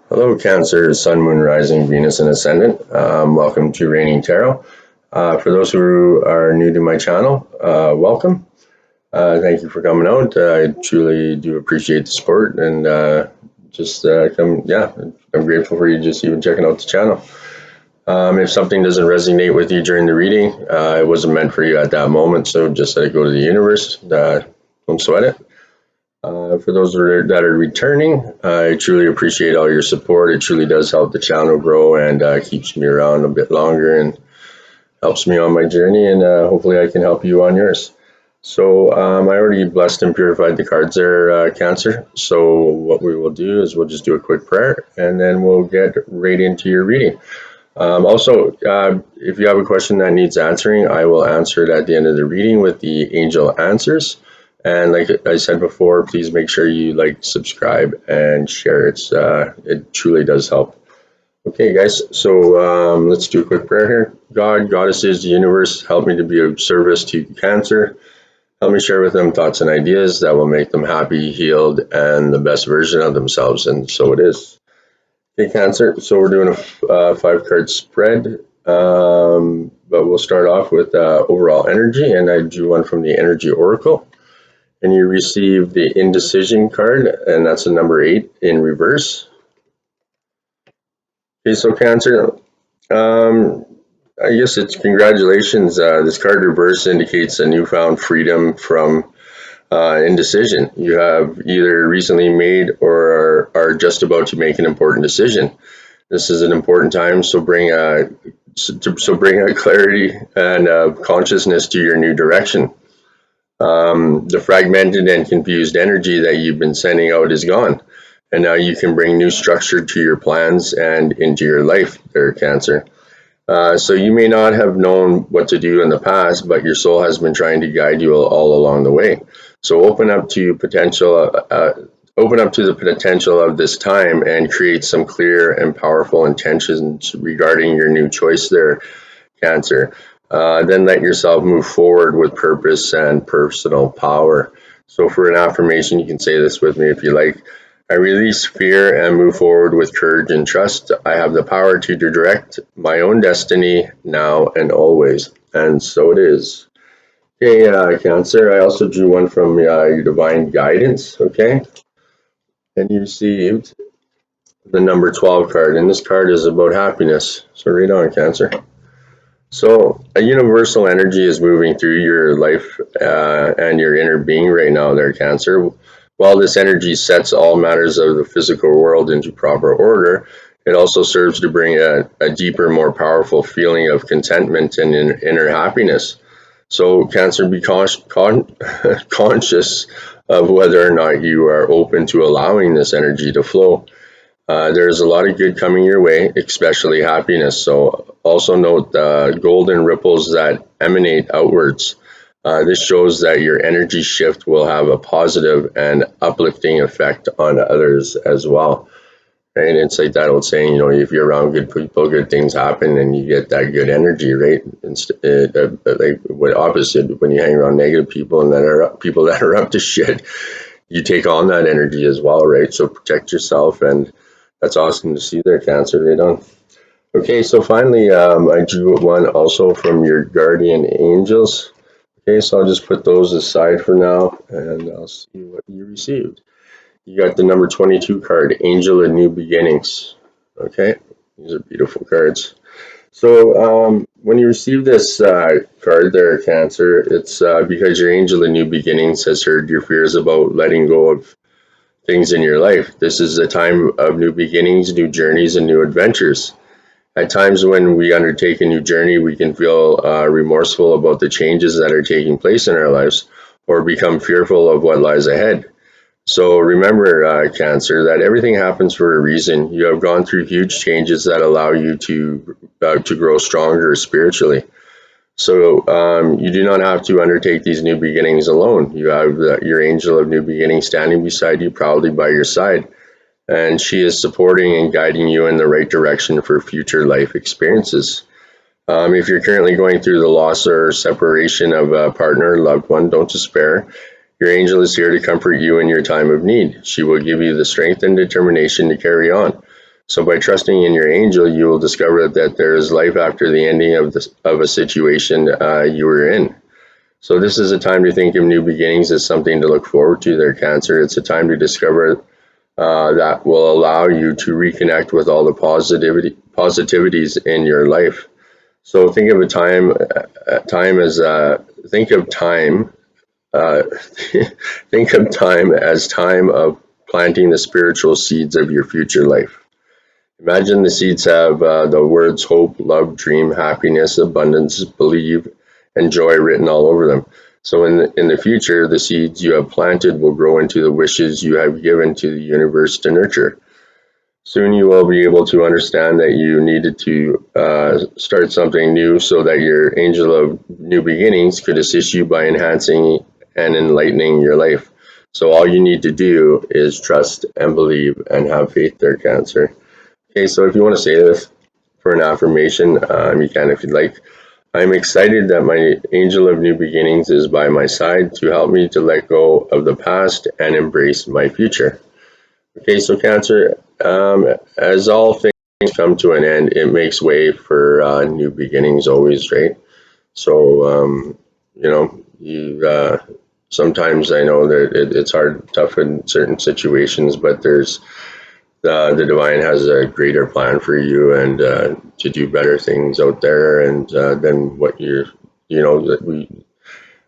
Hello, Cancer, Sun, Moon, Rising, Venus, and Ascendant. Welcome to Reigning Tarot. For those who are new to my channel, welcome. Thank you for coming out. I truly do appreciate the support and I'm grateful for you just even checking out the channel. If something doesn't resonate with you during the reading, it wasn't meant for you at that moment, so just let it go to the universe. Don't sweat it. For those that are returning, I truly appreciate all your support. It truly does help the channel grow and keeps me around a bit longer and helps me on my journey, and hopefully I can help you on yours. So I already blessed and purified the cards there, Cancer. So what we will do is we'll just do a quick prayer and then we'll get right into your reading. If you have a question that needs answering, I will answer it at the end of the reading with the angel answers. And like I said before, please make sure you like, subscribe, and share. It truly does help. Okay, guys, so let's do a quick prayer here. God, goddesses, the universe, help me to be of service to Cancer. Help me share with them thoughts and ideas that will make them happy, healed, and the best version of themselves. And so it is. Okay, Cancer, so we're doing a 5-card spread. But we'll start off with overall energy, and I drew one from the Energy Oracle. And you receive the Indecision card, and that's a number 8 in reverse. Okay, so Cancer, I guess it's congratulations. This card reverse indicates a newfound freedom from indecision. You have either recently made or are just about to make an important decision. This is an important time, so bring a clarity and consciousness to your new direction. The fragmented and confused energy that you've been sending out is gone, and now you can bring new structure to your plans and into your life there, Cancer. So you may not have known what to do in the past, but your soul has been trying to guide you all along the way. So open up to the potential of this time and create some clear and powerful intentions regarding your new choice there, Cancer. Then let yourself move forward with purpose and personal power. So for an affirmation, you can say this with me if you like. I release fear and move forward with courage and trust. I have the power to direct my own destiny now and always. And so it is. Okay, Cancer, I also drew one from your divine guidance, okay? And you received the number 12 card, and this card is about happiness. So read on, Cancer. So a universal energy is moving through your life and your inner being right now there, Cancer. While this energy sets all matters of the physical world into proper order, it also serves to bring a deeper, more powerful feeling of contentment and inner happiness. So Cancer, be conscious of whether or not you are open to allowing this energy to flow. There's a lot of good coming your way, especially happiness. So also note the golden ripples that emanate outwards. This shows that your energy shift will have a positive and uplifting effect on others as well. And it's like that old saying, you know, if you're around good people, good things happen, and you get that good energy, right? Like what opposite when you hang around negative people and people that are up to shit, you take on that energy as well, right? So protect yourself, and that's awesome to see there, Cancer, right on. Okay, so finally, I drew one also from your guardian angels. Okay, so I'll just put those aside for now, and I'll see what you received. You got the number 22 card, Angel of New Beginnings. Okay, these are beautiful cards. So when you receive this card there, Cancer, it's because your Angel of New Beginnings has heard your fears about letting go of things in your life. This is a time of new beginnings, new journeys, and new adventures. At times when we undertake a new journey, we can feel remorseful about the changes that are taking place in our lives or become fearful of what lies ahead. So remember, Cancer, that everything happens for a reason. You have gone through huge changes that allow you to grow stronger spiritually. So you do not have to undertake these new beginnings alone. You have your Angel of New Beginnings standing beside you, proudly by your side, and she is supporting and guiding you in the right direction for future life experiences. If you're currently going through the loss or separation of a partner, loved one, don't despair. Your angel is here to comfort you in your time of need. She will give you the strength and determination to carry on. So by trusting in your angel, you will discover that there is life after the ending of a situation you were in. So this is a time to think of new beginnings as something to look forward to there, Cancer. It's a time to discover that will allow you to reconnect with all the positivities in your life. So think of a time as think of time uh, think of time as time of planting the spiritual seeds of your future life. Imagine the seeds have the words hope, love, dream, happiness, abundance, believe, and joy written all over them. So in the future, the seeds you have planted will grow into the wishes you have given to the universe to nurture. Soon you will be able to understand that you needed to start something new so that your angel of new beginnings could assist you by enhancing and enlightening your life. So all you need to do is trust and believe and have faith there, Cancer. Okay, so if you want to say this for an affirmation, you can if you'd like. I'm excited that my angel of new beginnings is by my side to help me to let go of the past and embrace my future. Okay, so Cancer, as all things come to an end, it makes way for new beginnings always, right? So, you sometimes I know that it's hard, tough in certain situations, but the divine has a greater plan for you and to do better things out there and than what that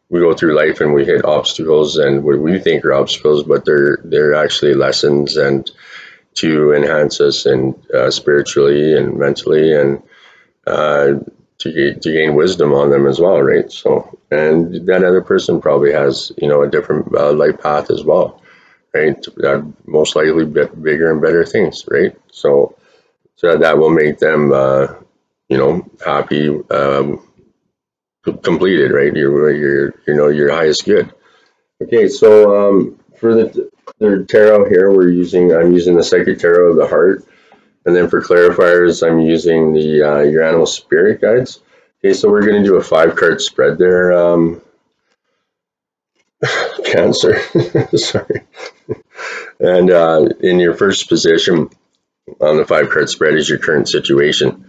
we go through life and we hit obstacles and what we think are obstacles, but they're actually lessons and to enhance us and spiritually and mentally and uh, to gain wisdom on them as well, right? So, and that other person probably has a different life path as well, right? Most likely bigger and better things, right? So that will make them, happy, completed, right? Your highest good. Okay, so for the tarot here, I'm using the Psychic Tarot of the Heart, and then for clarifiers, I'm using the your animal spirit guides. Okay, so we're going to do a 5-card spread there, Cancer. Sorry. And in your first position on the 5-card spread is your current situation,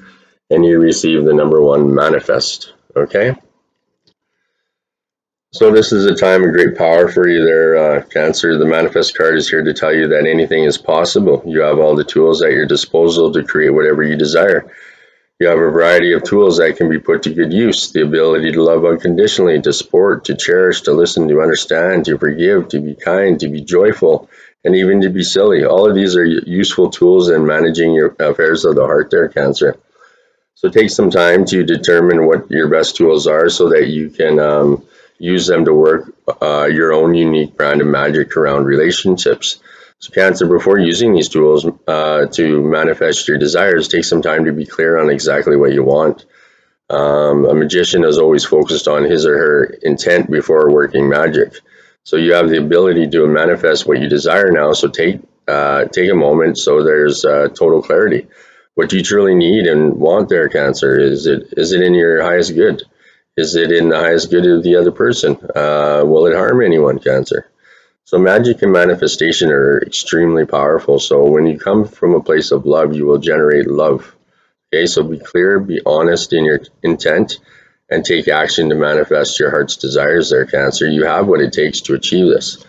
and you receive the number 1 manifest. Okay. So this is a time of great power for you there, Cancer. The Manifest card is here to tell you that anything is possible. You have all the tools at your disposal to create whatever you desire. You have a variety of tools that can be put to good use. The ability to love unconditionally, to support, to cherish, to listen, to understand, to forgive, to be kind, to be joyful, and even to be silly. All of these are useful tools in managing your affairs of the heart there, Cancer. So take some time to determine what your best tools are so that you can use them to work your own unique brand of magic around relationships. So Cancer, before using these tools to manifest your desires, take some time to be clear on exactly what you want. A magician is always focused on his or her intent before working magic. So you have the ability to manifest what you desire now. So take a moment so there's total clarity. What do you truly need and want there, Cancer? Is it in your highest good? Is it in the highest good of the other person? Will it harm anyone, Cancer? So magic and manifestation are extremely powerful. So when you come from a place of love, you will generate love. Okay, so be clear, be honest in your intent, and take action to manifest your heart's desires there, Cancer. You have what it takes to achieve this.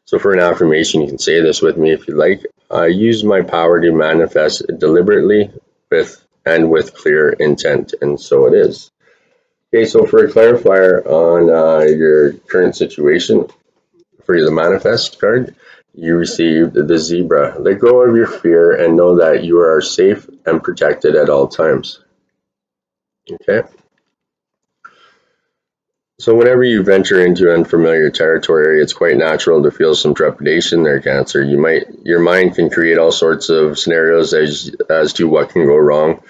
So for an affirmation, you can say this with me if you like. I use my power to manifest deliberately with clear intent, and so it is. Okay, so for a clarifier on your current situation, for the manifest card, you received the zebra. Let go of your fear and know that you are safe and protected at all times. Okay. So whenever you venture into unfamiliar territory, it's quite natural to feel some trepidation there, Cancer. Your mind can create all sorts of scenarios as to what can go wrong.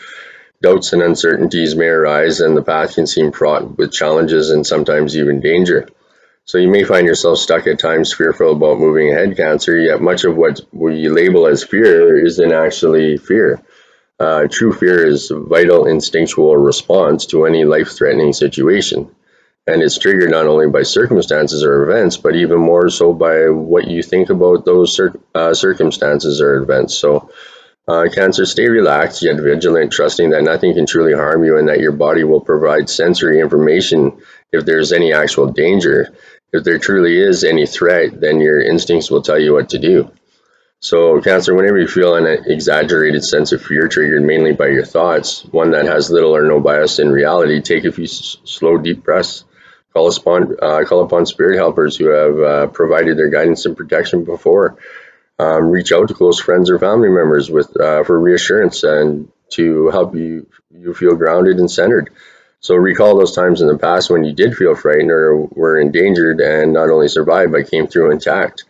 Doubts and uncertainties may arise, and the path can seem fraught with challenges and sometimes even danger. So you may find yourself stuck at times fearful about moving ahead, Cancer, yet much of what we label as fear isn't actually fear. True fear is a vital instinctual response to any life-threatening situation. And it's triggered not only by circumstances or events, but even more so by what you think about those circumstances or events. So Cancer, stay relaxed yet vigilant, trusting that nothing can truly harm you and that your body will provide sensory information if there's any actual danger. If there truly is any threat, then your instincts will tell you what to do. So, Cancer, whenever you feel an exaggerated sense of fear triggered mainly by your thoughts, one that has little or no bias in reality, take a few slow, deep breaths. Call upon spirit helpers who have provided their guidance and protection before. Reach out to close friends or family members for reassurance and to help you feel grounded and centered. So recall those times in the past when you did feel frightened or were endangered and not only survived but came through intact.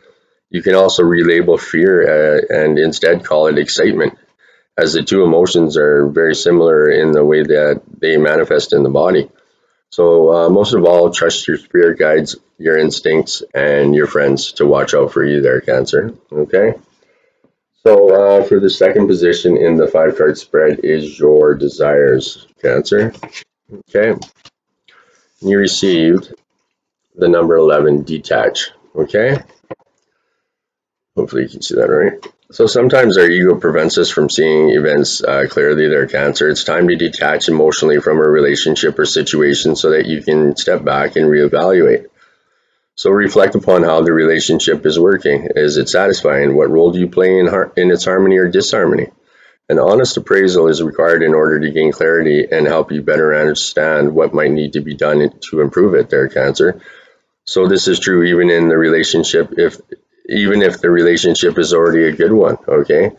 You can also relabel fear and instead call it excitement, as the two emotions are very similar in the way that they manifest in the body. So, most of all, trust your spirit guides, your instincts, and your friends to watch out for you there, Cancer. Okay? So, for the second position in the 5 card spread is your desires, Cancer. Okay? You received the number 11, detach. Okay? Hopefully, you can see that right. So sometimes our ego prevents us from seeing events clearly there, Cancer. It's time to detach emotionally from a relationship or situation so that you can step back and reevaluate. So reflect upon how the relationship is working. Is it satisfying? What role do you play in its harmony or disharmony? An honest appraisal is required in order to gain clarity and help you better understand what might need to be done to improve it there, Cancer. So this is true even in the relationship if the relationship is already a good one, okay?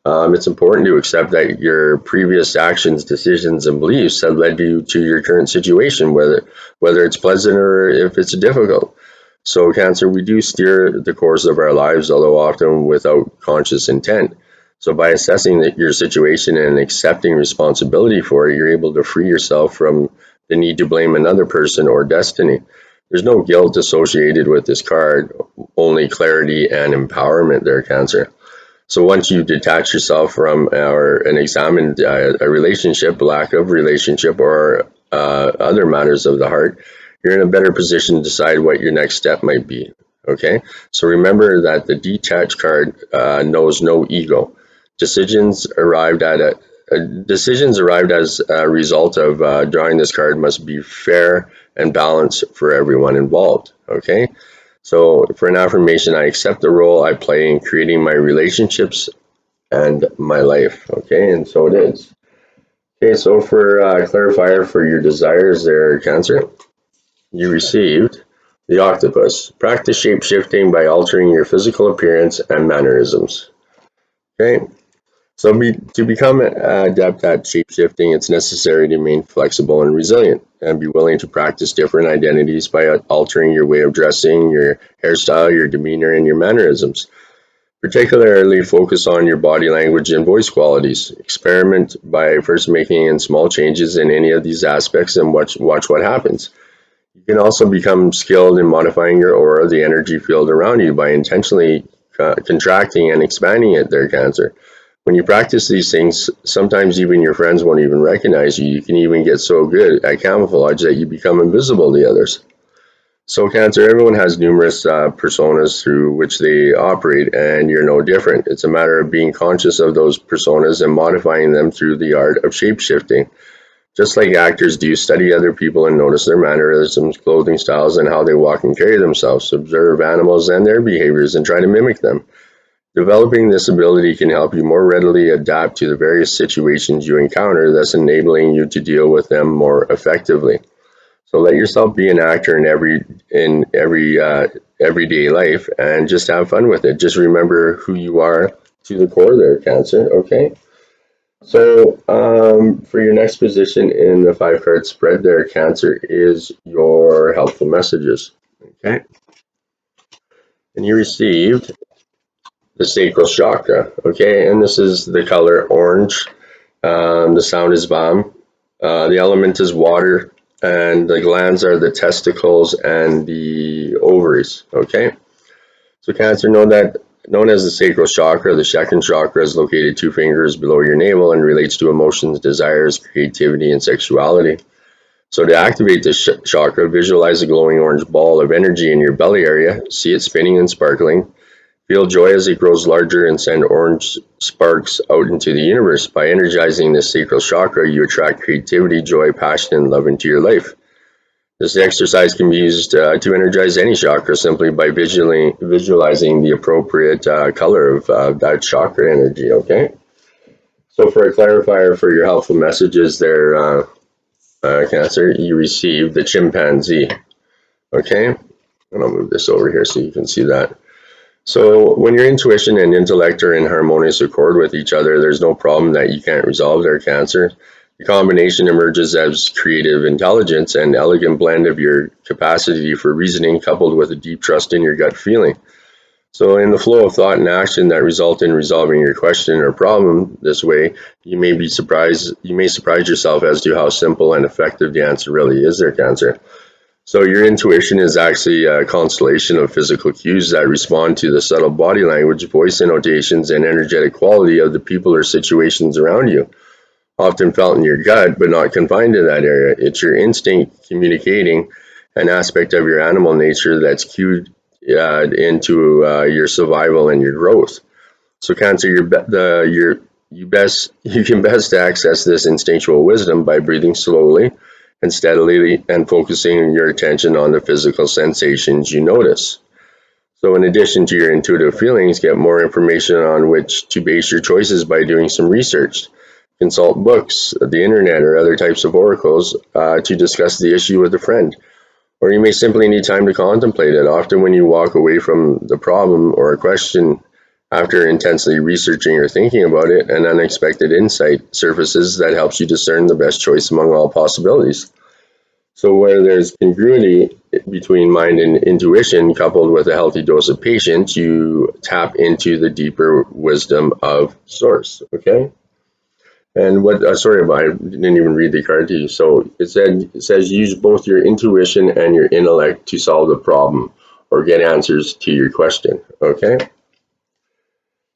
It's important to accept that your previous actions, decisions, and beliefs have led you to your current situation, whether it's pleasant or if it's difficult. So, Cancer, we do steer the course of our lives, although often without conscious intent. So, by assessing your situation and accepting responsibility for it, you're able to free yourself from the need to blame another person or destiny. There's no guilt associated with this card, only clarity and empowerment there, Cancer. So once you detach yourself from and examine a relationship, lack of relationship, or other matters of the heart, you're in a better position to decide what your next step might be. Okay, so remember that the detached card knows no ego. Decisions arrived at a Decisions arrived as a result of drawing this card must be fair and balanced for everyone involved. Okay, so for an affirmation, I accept the role I play in creating my relationships and my life. Okay, and so it is. Okay, so for clarifier for your desires there, Cancer, you received the octopus. Practice shape shifting by altering your physical appearance and mannerisms. Okay, so to become adept at shape shifting, it's necessary to remain flexible and resilient and be willing to practice different identities by altering your way of dressing, your hairstyle, your demeanor, and your mannerisms. Particularly focus on your body language and voice qualities. Experiment by first making small changes in any of these aspects and watch what happens. You can also become skilled in modifying your aura, the energy field around you, by intentionally contracting and expanding it there, Cancer. When you practice these things, sometimes even your friends won't even recognize you. You can even get so good at camouflage that you become invisible to others. So, Cancer, everyone has numerous personas through which they operate, and you're no different. It's a matter of being conscious of those personas and modifying them through the art of shapeshifting. Just like actors do, study other people and notice their mannerisms, clothing styles, and how they walk and carry themselves. Observe animals and their behaviors and try to mimic them. Developing this ability can help you more readily adapt to the various situations you encounter, thus enabling you to deal with them more effectively. So let yourself be an actor in every everyday life, and just have fun with it. Just remember who you are to the core there, Cancer. Okay. So for your next position in the 5 card spread there, Cancer, is your helpful messages. Okay. And you received the Sacral Chakra. Okay. And this is the color orange. The sound is Vam. The element is water. And the glands are the testicles and the ovaries. Okay. So Cancer, known as the sacral chakra, the second chakra is located 2 fingers below your navel and relates to emotions, desires, creativity, and sexuality. So to activate this chakra, visualize a glowing orange ball of energy in your belly area. See it spinning and sparkling. Feel joy as it grows larger and send orange sparks out into the universe. By energizing the sacral chakra, you attract creativity, joy, passion, and love into your life. This exercise can be used to energize any chakra simply by visualizing the appropriate color of that chakra energy, okay? So for a clarifier for your helpful messages there, Cancer, you received the chimpanzee, okay? And I'll move this over here so you can see that. So when your intuition and intellect are in harmonious accord with each other, there's no problem that you can't resolve there, Cancer. The combination emerges as creative intelligence, an elegant blend of your capacity for reasoning coupled with a deep trust in your gut feeling. So in the flow of thought and action that result in resolving your question or problem this way, you may surprise yourself as to how simple and effective the answer really is there, Cancer. So your intuition is actually a constellation of physical cues that respond to the subtle body language, voice intonations, and energetic quality of the people or situations around you. Often felt in your gut, but not confined to that area. It's your instinct communicating an aspect of your animal nature that's cued into your survival and your growth. So, Cancer, you can best access this instinctual wisdom by breathing slowly and steadily and focusing your attention on the physical sensations you notice. So, in addition to your intuitive feelings, get more information on which to base your choices by doing some research. Consult books, the internet, or other types of oracles to discuss the issue with a friend. Or you may simply need time to contemplate it. Often, when you walk away from the problem or a question after intensely researching or thinking about it, an unexpected insight surfaces that helps you discern the best choice among all possibilities. So, where there's congruity between mind and intuition, coupled with a healthy dose of patience, you tap into the deeper wisdom of Source. Okay. And sorry, I didn't even read the card to you. So it says use both your intuition and your intellect to solve the problem or get answers to your question. Okay.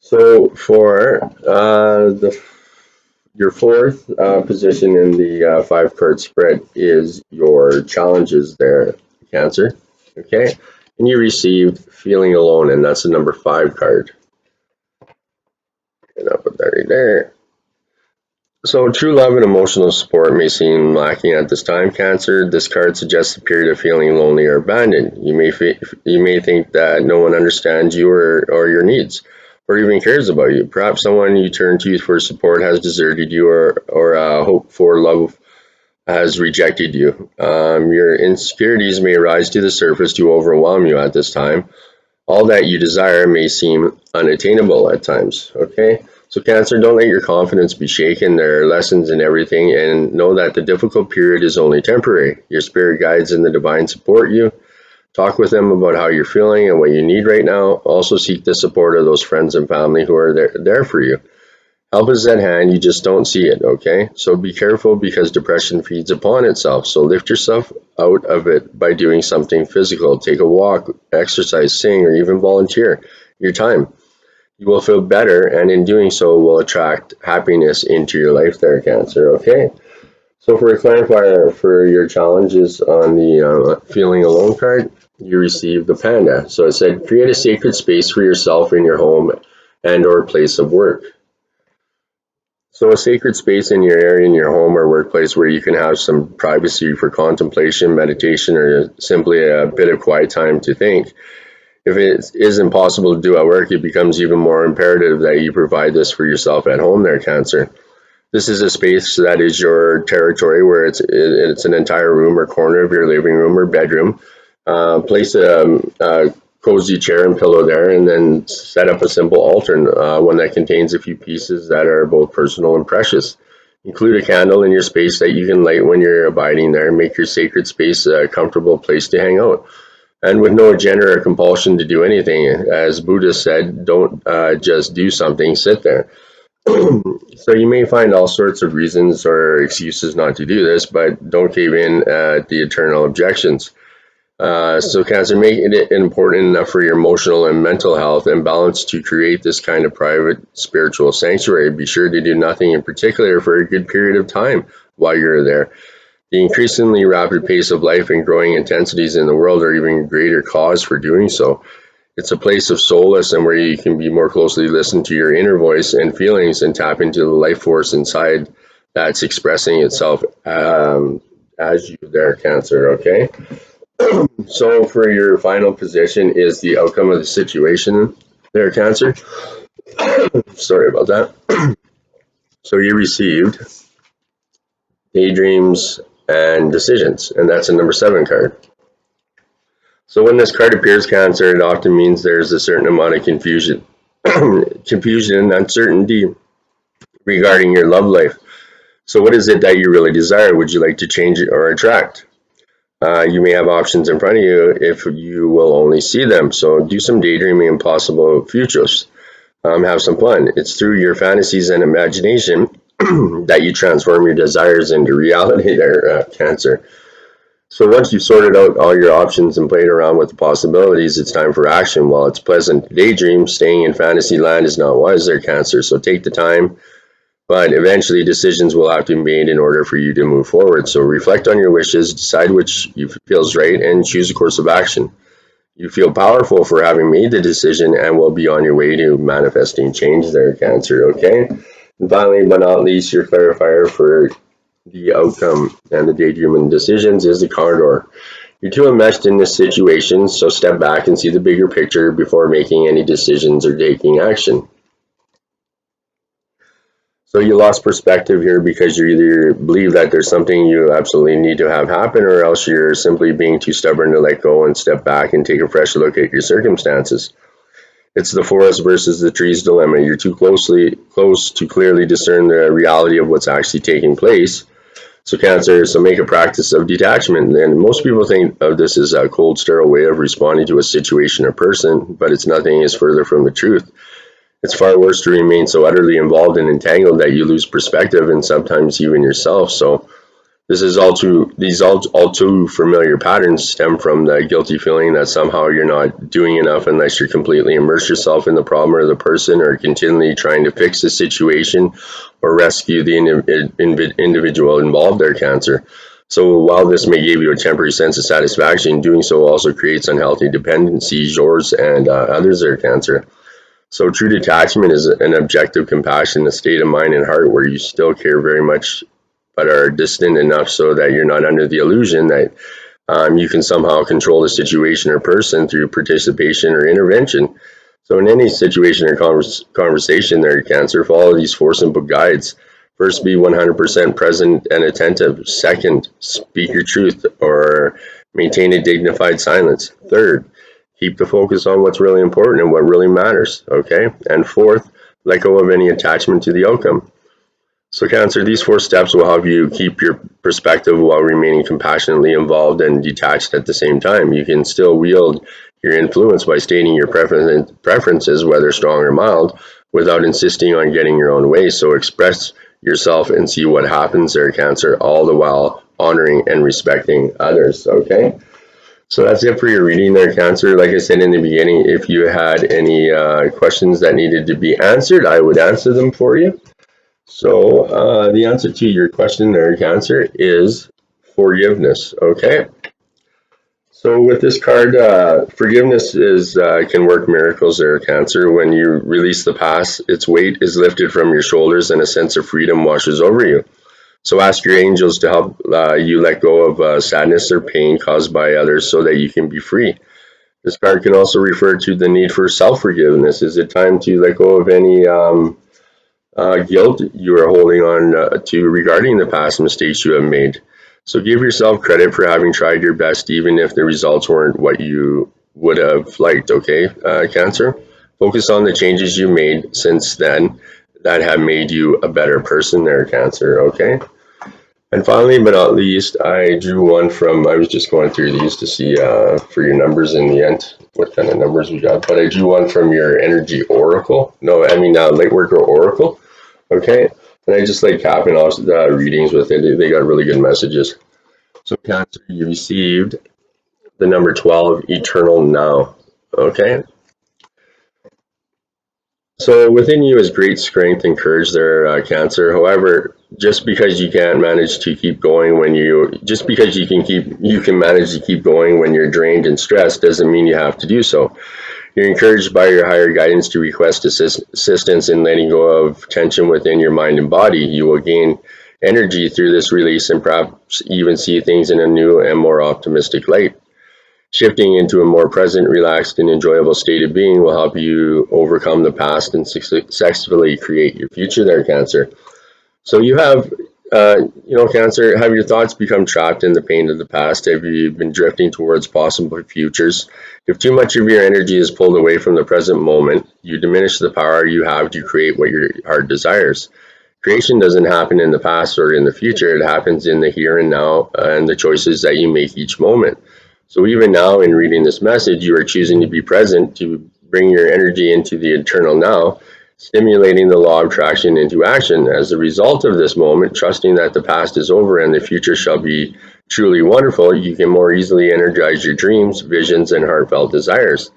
So for your fourth position in the 5 card spread is your challenges there, Cancer. Okay. And you received feeling alone, and that's the number 5 card. And I'll put that right there. So true love and emotional support may seem lacking at this time, Cancer. This card suggests a period of feeling lonely or abandoned. You may think that no one understands you or your needs, or even cares about you. Perhaps someone you turn to for support has deserted you, or hope for love has rejected you. Your insecurities may rise to the surface to overwhelm you at this time. All that you desire may seem unattainable at times, okay? So Cancer, don't let your confidence be shaken. There are lessons in everything, and know that the difficult period is only temporary. Your spirit guides and the divine support you. Talk with them about how you're feeling and what you need right now. Also seek the support of those friends and family who are there for you. Help is at hand, you just don't see it, okay? So be careful because depression feeds upon itself. So lift yourself out of it by doing something physical. Take a walk, exercise, sing, or even volunteer your time. You will feel better, and in doing so will attract happiness into your life there, Cancer, okay? So for a clarifier for your challenges on the feeling alone card, you received the panda. So it said, create a sacred space for yourself in your home and or place of work. So a sacred space in your area, in your home or workplace where you can have some privacy for contemplation, meditation, or simply a bit of quiet time to think. If it isn't possible to do at work, it becomes even more imperative that you provide this for yourself at home there, Cancer. This is a space that is your territory where it's an entire room or corner of your living room or bedroom. Place a cozy chair and pillow there, and then set up a simple altar, one that contains a few pieces that are both personal and precious. Include a candle in your space that you can light when you're abiding there. Make your sacred space a comfortable place to hang out. And with no agenda or compulsion to do anything. As Buddha said, don't just do something, sit there. So you may find all sorts of reasons or excuses not to do this, but don't cave in at the eternal objections. So Cancer, make it important enough for your emotional and mental health and balance to create this kind of private spiritual sanctuary. Be sure to do nothing in particular for a good period of time while you're there. The increasingly rapid pace of life and growing intensities in the world are even greater cause for doing so. It's a place of solace and where you can be more closely listen to your inner voice and feelings and tap into the life force inside that's expressing itself as you there, Cancer, okay? So for your final position is the outcome of the situation there, Cancer. Sorry about that. So you received daydreams and decisions, and that's a number 7 card. So when this card appears, Cancer, it often means there's a certain amount of confusion, confusion and uncertainty regarding your love life. So what is it that you really desire? Would you like to change it or attract? You may have options in front of you if you will only see them. So do some daydreaming and possible futures. Have some fun. It's through your fantasies and imagination that you transform your desires into reality there, Cancer. So once you've sorted out all your options and played around with the possibilities, it's time for action. While it's pleasant to daydream, staying in fantasy land is not wise there, Cancer. So take the time, but eventually decisions will have to be made in order for you to move forward. So reflect on your wishes, decide which you feels right, and choose a course of action. You feel powerful for having made the decision and will be on your way to manifesting change there, Cancer, okay? And finally, but not least, your clarifier for the outcome and the daydream and decisions is the corridor. You're too enmeshed in this situation, so step back and see the bigger picture before making any decisions or taking action. So you lost perspective here because you either believe that there's something you absolutely need to have happen, or else you're simply being too stubborn to let go and step back and take a fresh look at your circumstances. It's the forest versus the trees dilemma. You're too close to clearly discern the reality of what's actually taking place. So Cancer, so make a practice of detachment. And most people think of this as a cold, sterile way of responding to a situation or person, but it's nothing is further from the truth. It's far worse to remain so utterly involved and entangled that you lose perspective and sometimes even yourself. So these all too familiar patterns stem from the guilty feeling that somehow you're not doing enough unless you completely immerse yourself in the problem or the person, or continually trying to fix the situation or rescue the individual involved there, Cancer. So while this may give you a temporary sense of satisfaction, doing so also creates unhealthy dependencies, yours and others there, Cancer. So true detachment is an objective compassion, a state of mind and heart where you still care very much but are distant enough so that you're not under the illusion that you can somehow control the situation or person through participation or intervention. So in any situation or conversation there, Cancer, follow these 4 simple guides. First, be 100% present and attentive. Second, speak your truth or maintain a dignified silence. Third, keep the focus on what's really important and what really matters, okay? And fourth, let go of any attachment to the outcome. So Cancer, these 4 steps will help you keep your perspective while remaining compassionately involved and detached at the same time. You can still wield your influence by stating your preferences, whether strong or mild, without insisting on getting your own way. So express yourself and see what happens there, Cancer, all the while honoring and respecting others, okay? So that's it for your reading there, Cancer. Like I said in the beginning, if you had any questions that needed to be answered, I would answer them for you. So the answer to your question there, Cancer, is forgiveness, okay? So with this card, forgiveness can work miracles there, Cancer. When you release the past, its weight is lifted from your shoulders and a sense of freedom washes over you. So ask your angels to help you let go of sadness or pain caused by others so that you can be free. This card can also refer to the need for self-forgiveness. Is it time to let go of any guilt you are holding on to regarding the past mistakes you have made? So give yourself credit for having tried your best, even if the results weren't what you would have liked, okay, Cancer? Focus on the changes you made since then that have made you a better person there, Cancer, okay? And finally, but not least, I drew one from, I was just going through these to see for your numbers in the end, what kind of numbers we got. But I drew one from your energy oracle. No, I mean, Lightworker oracle. Okay. And I just like capping off the readings with it. They got really good messages. So Cancer, you received the number 12, eternal now. Okay. So within you is great strength and courage there, Cancer. However, just because you can't manage to keep going when just because you can manage to keep going when you're drained and stressed doesn't mean you have to do so. You're encouraged by your higher guidance to request assistance in letting go of tension within your mind and body. You will gain energy through this release and perhaps even see things in a new and more optimistic light. Shifting into a more present, relaxed, and enjoyable state of being will help you overcome the past and successfully create your future there, Cancer. So you have, Cancer, have your thoughts become trapped in the pain of the past? Have you been drifting towards possible futures? If too much of your energy is pulled away from the present moment, you diminish the power you have to create what your heart desires. Creation doesn't happen in the past or in the future. It happens in the here and now and the choices that you make each moment. So even now in reading this message, you are choosing to be present, to bring your energy into the eternal now, stimulating the law of attraction into action. As a result of this moment, trusting that the past is over and the future shall be truly wonderful, you can more easily energize your dreams, visions, and heartfelt desires.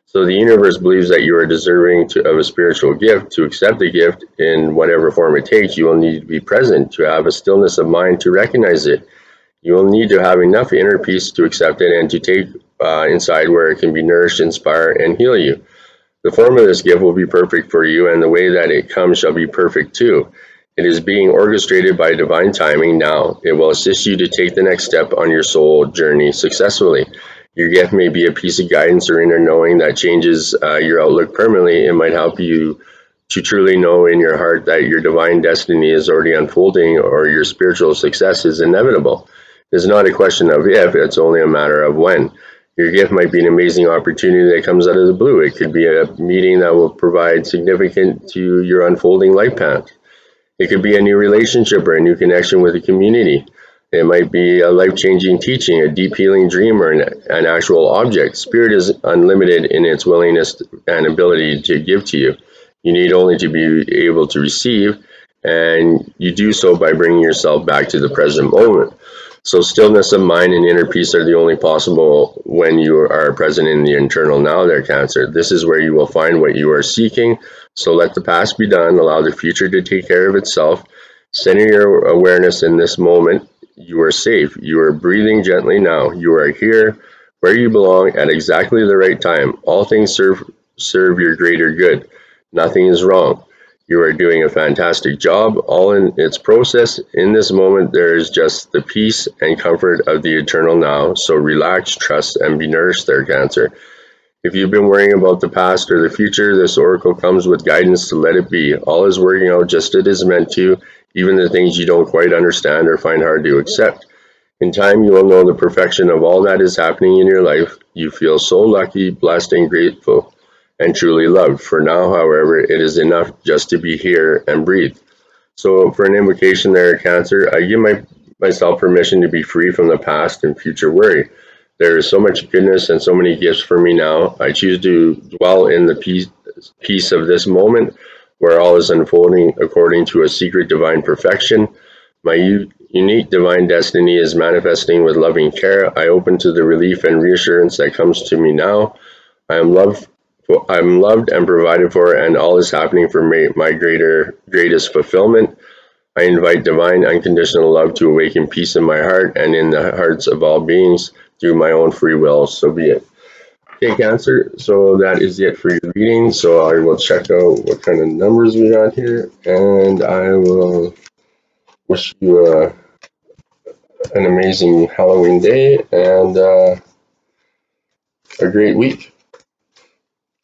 So the universe believes that you are deserving of a spiritual gift. To accept the gift in whatever form it takes, you will need to be present, to have a stillness of mind to recognize it. You will need to have enough inner peace to accept it and to take inside where it can be nourished, inspire, and heal you. The form of this gift will be perfect for you, and the way that it comes shall be perfect too. It is being orchestrated by divine timing now. It will assist you to take the next step on your soul journey successfully. Your gift may be a piece of guidance or inner knowing that changes your outlook permanently. It might help you to truly know in your heart that your divine destiny is already unfolding or your spiritual success is inevitable. It's not a question of if, it's only a matter of when. Your gift might be an amazing opportunity that comes out of the blue. It could be a meeting that will provide significance to your unfolding life path. It could be a new relationship or a new connection with a community. It might be a life-changing teaching, a deep healing dream, or an actual object. Spirit is unlimited in its willingness and ability to give to you. You need only to be able to receive, and you do so by bringing yourself back to the present moment. So stillness of mind and inner peace are the only possible when you are present in the internal now there, Cancer. This is where you will find what you are seeking. So let the past be done. Allow the future to take care of itself. Center your awareness in this moment. You are safe. You are breathing gently now. You are here where you belong at exactly the right time. All things serve your greater good. Nothing is wrong. You are doing a fantastic job, all in its process. In this moment, there is just the peace and comfort of the eternal now. So relax, trust, and be nourished there, Cancer. If you've been worrying about the past or the future, this oracle comes with guidance to let it be. All is working out just as it is meant to, even the things you don't quite understand or find hard to accept. In time, you will know the perfection of all that is happening in your life. You feel so lucky, blessed, and grateful, and truly loved. For now, however, it is enough just to be here and breathe. So for an invocation there, Cancer, I give myself permission to be free from the past and future worry. There is so much goodness and so many gifts for me now. I choose to dwell in the peace of this moment where all is unfolding according to a secret divine perfection. My unique divine destiny is manifesting with loving care. I open to the relief and reassurance that comes to me now. I'm loved and provided for, and all is happening for my greatest fulfillment. I invite divine unconditional love to awaken peace in my heart and in the hearts of all beings through my own free will. So be it. Okay, Cancer. So that is it for your reading. So I will check out what kind of numbers we got here, and I will wish you an amazing Halloween day and a great week.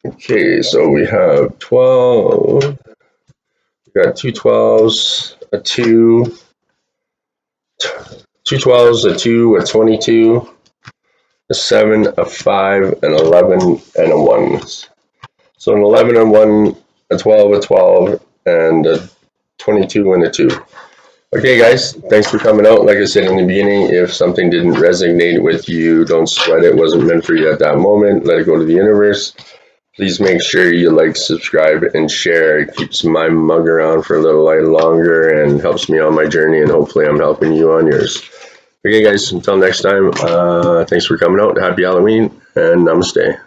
Okay, so we have 12. We got two 12s, a 2, two 12s, a 2, a 22, a 7, a 5, an 11, and a 1. So an 11 and 1, a 12, a 12, and a 22 and a 2. Okay, guys, thanks for coming out. Like I said in the beginning, if something didn't resonate with you, don't sweat it. It wasn't meant for you at that moment. Let it go to the universe. Please make sure you like, subscribe, and share. It keeps my mug around for a little while longer and helps me on my journey, and hopefully I'm helping you on yours. Okay, guys, until next time, thanks for coming out. Happy Halloween, and namaste.